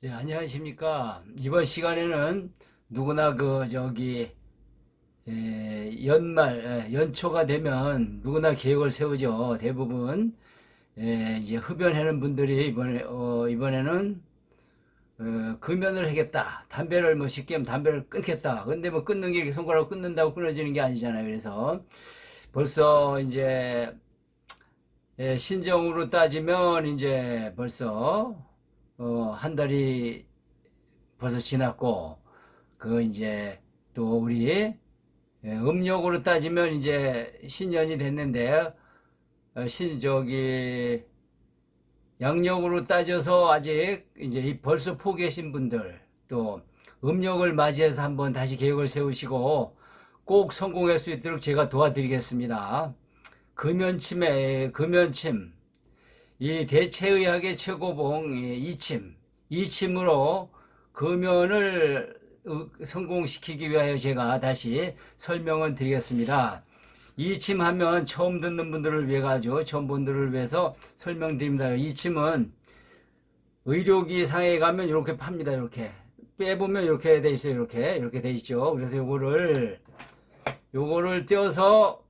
예, 안녕하십니까. 이번 시간에는 누구나 연초가 되면 누구나 계획을 세우죠. 대부분, 이제 흡연하는 분들이 이번에는, 금연을 하겠다. 담배를 뭐 쉽게 하면 담배를 끊겠다. 근데 뭐 끊는 게 이렇게 손가락으로 끊는다고 끊어지는 게 아니잖아요. 그래서 벌써 이제, 신정으로 따지면 이제 벌써, 한 달이 벌써 지났고, 그 이제 또 우리 음력으로 따지면 이제 신년이 됐는데, 양력으로 따져서 아직 이제 벌써 포기하신 분들, 또 음력을 맞이해서 한번 다시 계획을 세우시고 꼭 성공할 수 있도록 제가 도와드리겠습니다. 금연침, 이 대체의학의 최고봉 이침으로 금연을 성공시키기 위하여 제가 다시 설명을 드리겠습니다. 이침하면 처음 듣는 분들을 위해 가지고 처음 분들을 위해서 설명드립니다. 이침은 의료기 상에 가면 이렇게 팝니다. 이렇게 빼보면 이렇게 돼 있어요. 이렇게 돼 있죠. 그래서 요거를 띄어서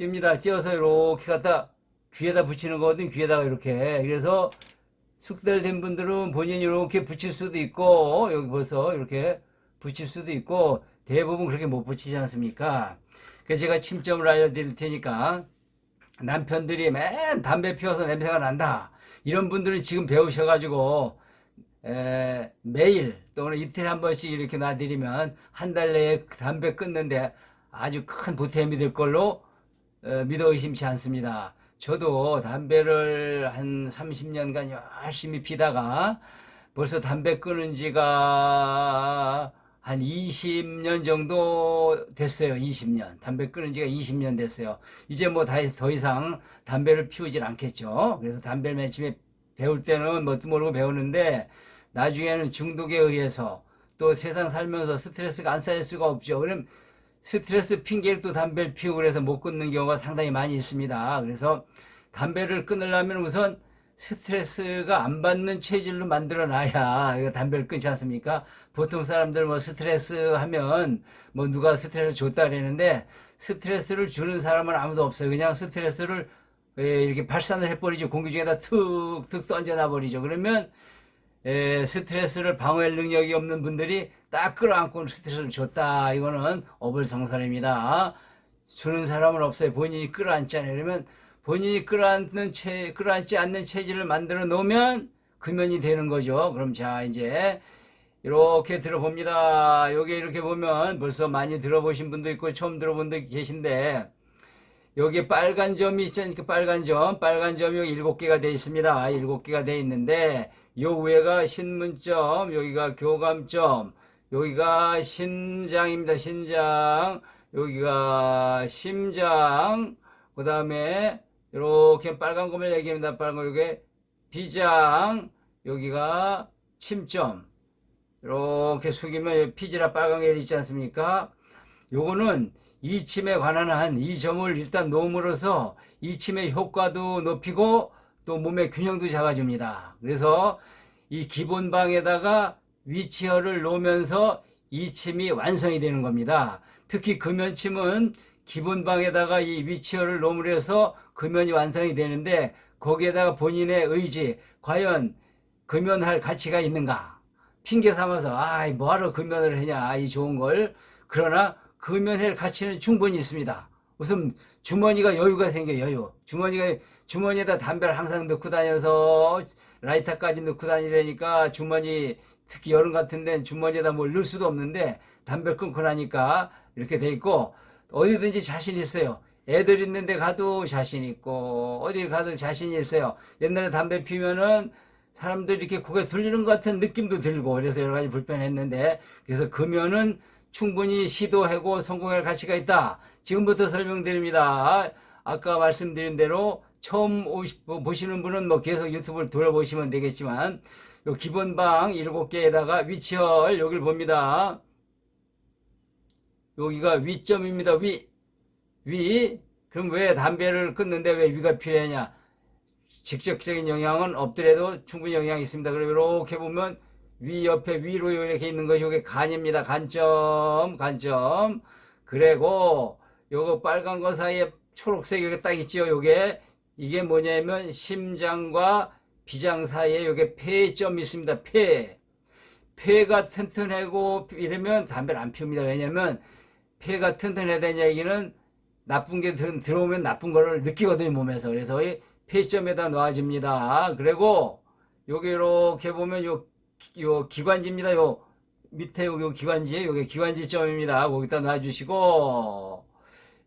띱니다. 띄어서 이렇게 갖다 귀에다 붙이는 거거든. 귀에다가 이렇게. 그래서 숙달된 분들은 본인이 이렇게 붙일 수도 있고, 여기 벌써 이렇게 붙일 수도 있고, 대부분 그렇게 못 붙이지 않습니까? 그래서 제가 침점을 알려드릴 테니까, 남편들이 맨 담배 피워서 냄새가 난다. 이런 분들은 지금 배우셔가지고, 매일 또는 이틀에 한 번씩 이렇게 놔드리면 한 달 내에 담배 끊는데 아주 큰 보탬이 될 걸로 믿어 의심치 않습니다. 저도 담배를 한 30년간 열심히 피다가 벌써 담배 끊은 지가 한 20년 정도 됐어요. 20년. 담배 끊은 지가 20년 됐어요. 이제 뭐 더 이상 담배를 피우질 않겠죠. 그래서 담배를 맨 처음에 배울 때는 뭣도 모르고 배우는데 나중에는 중독에 의해서 또 세상 살면서 스트레스가 안 쌓일 수가 없죠. 그럼 스트레스 핑계로 또 담배를 피우고 그래서 못 끊는 경우가 상당히 많이 있습니다. 그래서 담배를 끊으려면 우선 스트레스가 안 받는 체질로 만들어 놔야 담배를 끊지 않습니까? 보통 사람들 뭐 스트레스 하면 뭐 누가 스트레스 줬다 그러는데 스트레스를 주는 사람은 아무도 없어요. 그냥 스트레스를 이렇게 발산을 해버리죠. 공기 중에다 툭툭 던져놔 버리죠. 그러면 스트레스를 방어할 능력이 없는 분들이 딱 끌어안고 스트레스를 줬다. 이거는 어불성설입니다. 주는 사람은 없어요. 본인이 끌어안잖아요. 그러면 본인이 끌어안지 않는 체질을 만들어 놓으면 금연이 되는 거죠. 그럼 자, 이제 이렇게 들어봅니다. 여기 이렇게 보면 벌써 많이 들어보신 분도 있고 처음 들어본 분도 계신데 여기 빨간 점이 있잖아요. 빨간 점이 여기 7개가 되어 있습니다. 7개가 되어 있는데 요 위에가 신문점, 여기가 교감점, 여기가 신장입니다. 신장, 여기가 심장, 그 다음에 이렇게 빨간 거를 얘기합니다. 빨간 거, 여기 비장, 여기가 침점. 이렇게 숙이면 피지라 빨간 게 있지 않습니까? 요거는 이침에 관한 한 이 점을 일단 놓음으로써 이침의 효과도 높이고 또 몸의 균형도 잡아줍니다. 그래서 이 기본방에다가 위치어를 놓으면서 이침이 완성이 되는 겁니다. 특히 금연침은 기본방에다가 이 위치어를 놓음으로 해서 금연이 완성이 되는데 거기에다가 본인의 의지, 과연 금연할 가치가 있는가? 핑계 삼아서 뭐하러 금연을 하냐 이 좋은 걸. 그러나 금연할 가치는 충분히 있습니다. 우선 주머니가 여유가 생겨요. 여유. 주머니에다 담배를 항상 넣고 다녀서 라이터까지 넣고 다니려니까 주머니, 특히 여름 같은 데는 주머니에다 뭘 넣을 수도 없는데 담배 끊고 나니까 이렇게 돼 있고 어디든지 자신 있어요. 애들 있는 데 가도 자신 있고 어디 가도 자신이 있어요. 옛날에 담배 피면은 사람들이 이렇게 고개 돌리는 것 같은 느낌도 들고 그래서 여러 가지 불편했는데, 그래서 금연은 충분히 시도하고 성공할 가치가 있다. 지금부터 설명드립니다. 아까 말씀드린 대로 처음 보시는 분은 뭐 계속 유튜브를 돌아보시면 되겠지만 요 기본방 7개에다가 위치열 여기를 봅니다. 여기가 위점입니다. 위. 그럼 왜 담배를 끊는데 왜 위가 필요하냐? 직접적인 영향은 없더라도 충분히 영향이 있습니다. 그리고 이렇게 보면 위 옆에 위로 이렇게 있는 것이 이게 간입니다. 간점. 그리고 요거 빨간 거 사이에 초록색 이렇게 딱 있죠. 요게 이게 뭐냐면 심장과 비장 사이에 요게 폐점이 있습니다. 폐가 튼튼하고 이러면 담배를 안 피웁니다. 왜냐면 폐가 튼튼해야 되는 얘기는 나쁜 게 들어오면 나쁜 거를 느끼거든요, 몸에서. 그래서 이 폐점에다 놔줍니다. 그리고 요게 이렇게 보면 요 기관지입니다. 요 밑에 요 기관지, 요게 기관지점입니다. 거기다 놔주시고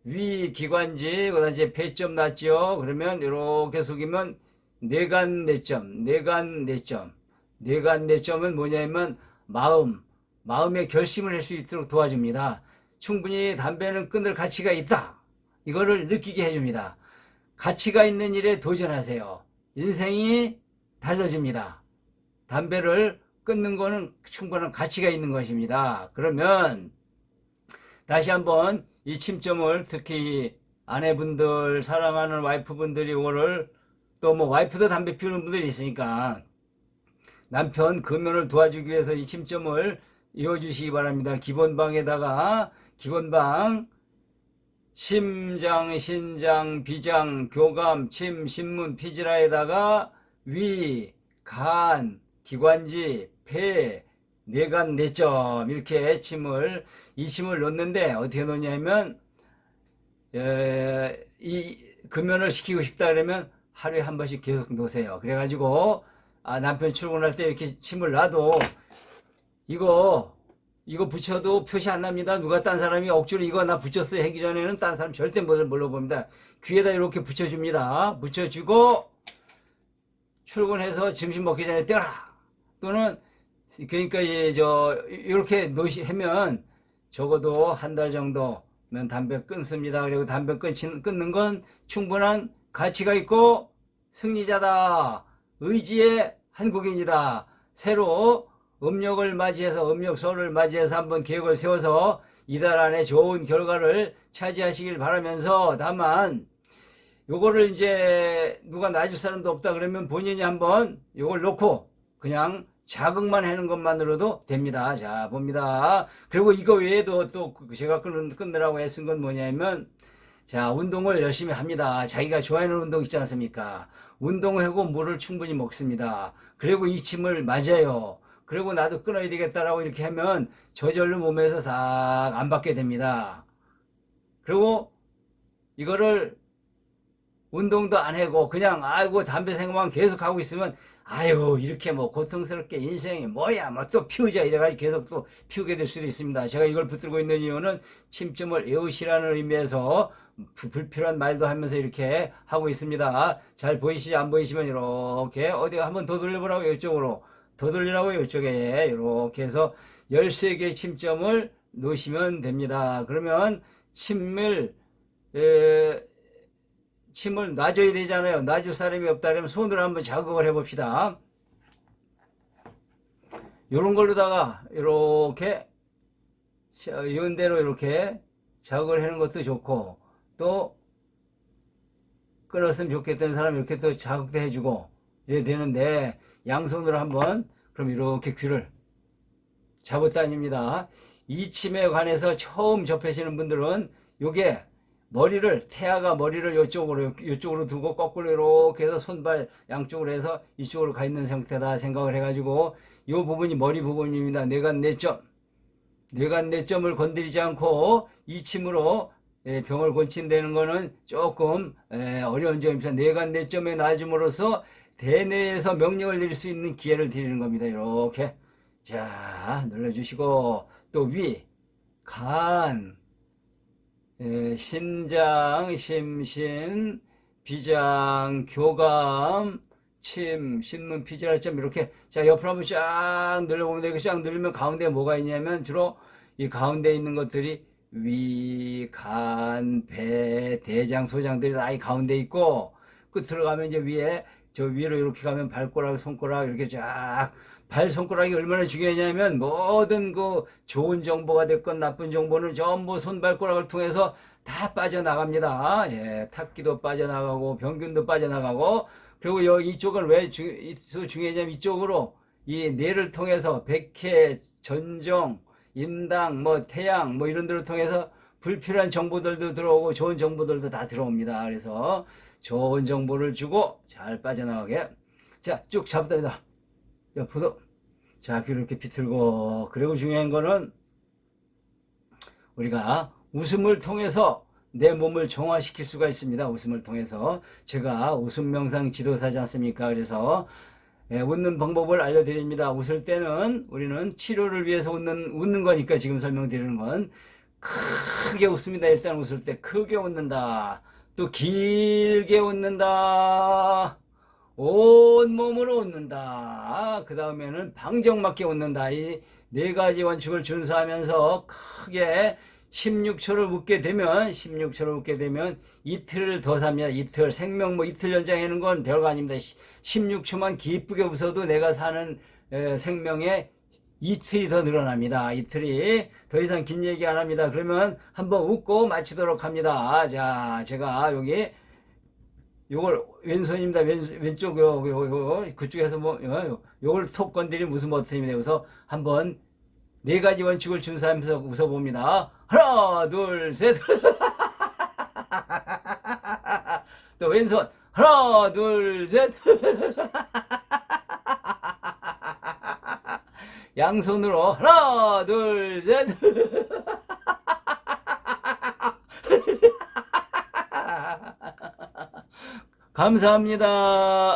위 기관지, 그다음 이제 폐점 놨죠. 그러면 이렇게 숙이면 뇌간 내점은 뭐냐면 마음의 결심을 할 수 있도록 도와줍니다. 충분히 담배는 끊을 가치가 있다. 이거를 느끼게 해줍니다. 가치가 있는 일에 도전하세요. 인생이 달라집니다. 담배를 끊는 거는 충분한 가치가 있는 것입니다. 그러면 다시 한번 이 침점을 특히 아내분들, 사랑하는 와이프분들이 이거를 또 뭐 와이프도 담배 피우는 분들이 있으니까 남편 금연을 도와주기 위해서 이 침점을 이어주시기 바랍니다. 기본방에다가 기본방 심장, 신장, 비장, 교감, 침, 신문, 피지라에다가 위, 간, 기관지, 폐, 뇌간, 내점 이렇게 이 침을 넣는데 어떻게 넣냐면 이 금연을 시키고 싶다 그러면 하루에 한 번씩 계속 놓으세요. 그래가지고 남편 출근할 때 이렇게 침을 놔도 이거 붙여도 표시 안 납니다. 누가 딴 사람이 억지로 이거 나 붙였어요 하기 전에는 딴 사람 절대 못 물어봅니다. 귀에다 이렇게 붙여줍니다. 붙여주고 출근해서 점심 먹기 전에 떼라. 또는 그러니까 이렇게 하면 적어도 한 달 정도면 담배 끊습니다. 그리고 담배 끊는 건 충분한 가치가 있고 승리자다. 의지의 한국인이다. 새로 음력설을 맞이해서 한번 계획을 세워서 이달 안에 좋은 결과를 차지하시길 바라면서 다만 요거를 이제 누가 놔줄 사람도 없다 그러면 본인이 한번 요걸 놓고 그냥 자극만 하는 것만으로도 됩니다. 자, 봅니다. 그리고 이거 외에도 또 제가 끊느라고 애쓴 건 뭐냐면 자, 운동을 열심히 합니다. 자기가 좋아하는 운동 있지 않습니까? 운동하고 물을 충분히 먹습니다. 그리고 이 침을 맞아요. 그리고 나도 끊어야 되겠다라고 이렇게 하면 저절로 몸에서 싹 안 받게 됩니다. 그리고 이거를 운동도 안 하고 그냥 아이고 담배 생각만 계속 하고 있으면 아유 이렇게 뭐 고통스럽게 인생이 뭐야 뭐 또 피우자 이래가지고 계속 또 피우게 될 수도 있습니다. 제가 이걸 붙들고 있는 이유는 침점을 외우시라는 의미에서 불필요한 말도 하면서 이렇게 하고 있습니다. 잘 보이시지 안 보이시면 이렇게 어디가 한번 더 돌려보라고 이쪽으로 더 돌리라고 이쪽에 이렇게 해서 13개의 침점을 놓으시면 됩니다. 그러면 침을 놔줘야 되잖아요. 놔줄 사람이 없다 그러면 손으로 한번 자극을 해봅시다. 요런 걸로다가 이렇게 연대로 이렇게 자극을 하는 것도 좋고 또 끊었으면 좋겠다는 사람 이렇게 또 자극도 해주고 이래 되는데 양손으로 한번 그럼 이렇게 귀를 잡았다닙니다. 이 침에 관해서 처음 접하시는 분들은 요게 태아가 머리를 이쪽으로 두고 거꾸로 이렇게 해서 손발 양쪽으로 해서 이쪽으로 가 있는 상태다 생각을 해가지고 요 부분이 머리 부분입니다. 뇌간 내점을 건드리지 않고 이 침으로 병을 고친다는 거는 조금 어려운 점입니다. 뇌간 내점에 놔줌으로써 대뇌에서 명령을 내릴 수 있는 기회를 드리는 겁니다. 이렇게 자 눌러주시고 또 위, 간, 신장, 심신, 비장, 교감, 침, 신문, 피지라점 이렇게 자 옆으로 한번 쫙 눌러보면 이렇게 쫙 누르면 가운데 뭐가 있냐면 주로 이 가운데 있는 것들이 위, 간, 배, 대장, 소장들이 다 이 가운데 있고 끝으로 가면 이제 위로 이렇게 가면 발가락, 손가락 이렇게 쫙 발손가락이 얼마나 중요하냐면 모든 그 좋은 정보가 됐건 나쁜 정보는 전부 손발가락을 통해서 다 빠져나갑니다. 예, 탁기도 빠져나가고 병균도 빠져나가고 그리고 이쪽은 왜 중요하냐면 이쪽으로 이 뇌를 통해서 백회, 전정, 인당, 뭐 태양, 뭐 이런 데를 통해서 불필요한 정보들도 들어오고 좋은 정보들도 다 들어옵니다. 그래서 좋은 정보를 주고 잘 빠져나가게. 자, 쭉 잡습니다. 옆으로. 자, 귀를 이렇게 비틀고. 그리고 중요한 거는 우리가 웃음을 통해서 내 몸을 정화시킬 수가 있습니다. 웃음을 통해서. 제가 웃음 명상 지도사지 않습니까? 그래서 웃는 방법을 알려드립니다. 웃을 때는 우리는 치료를 위해서 웃는 거니까 지금 설명드리는 건 크게 웃습니다. 일단 웃을 때 크게 웃는다. 또 길게 웃는다. 온몸으로 웃는다. 그 다음에는 방정맞게 웃는다. 이 네 가지 원칙을 준수하면서 크게 16초를 웃게 되면 이틀을 더 삽니다. 이틀, 생명 뭐 이틀 연장하는 건 별거 아닙니다. 16초만 기쁘게 웃어도 내가 사는 생명의 이틀이 더 늘어납니다. 이틀이. 더 이상 긴 얘기 안 합니다. 그러면 한번 웃고 마치도록 합니다. 자, 제가 여기 요걸 왼손입니다. 왼쪽 그쪽에서 뭐 요걸 톡 건드리면 무슨 버튼입니다. 그래서 한번 네 가지 원칙을 준수하면서 웃어봅니다. 하나, 둘, 셋. 또 왼손 하나, 둘, 셋. 양손으로 하나, 둘, 셋. 감사합니다.